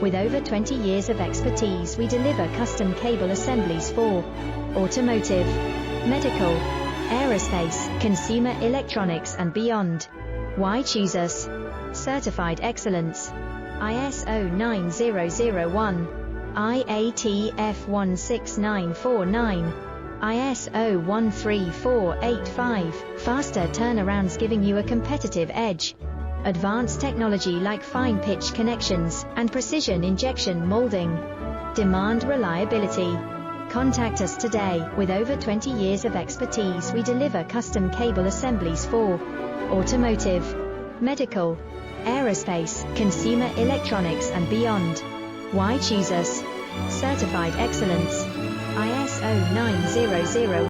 With over 20 years of expertise, we deliver custom cable assemblies for automotive, medical, aerospace, consumer electronics and beyond. Why choose us? Certified excellence. ISO 9001, IATF 16949, ISO 13485. Faster turnarounds giving you a competitive edge. Advanced technology like fine pitch connections and precision injection molding. Demand reliability. Contact us today. With over 20 years of expertise, we deliver custom cable assemblies for automotive, medical, aerospace, consumer electronics and beyond. Why choose us? Certified excellence. ISO 9001.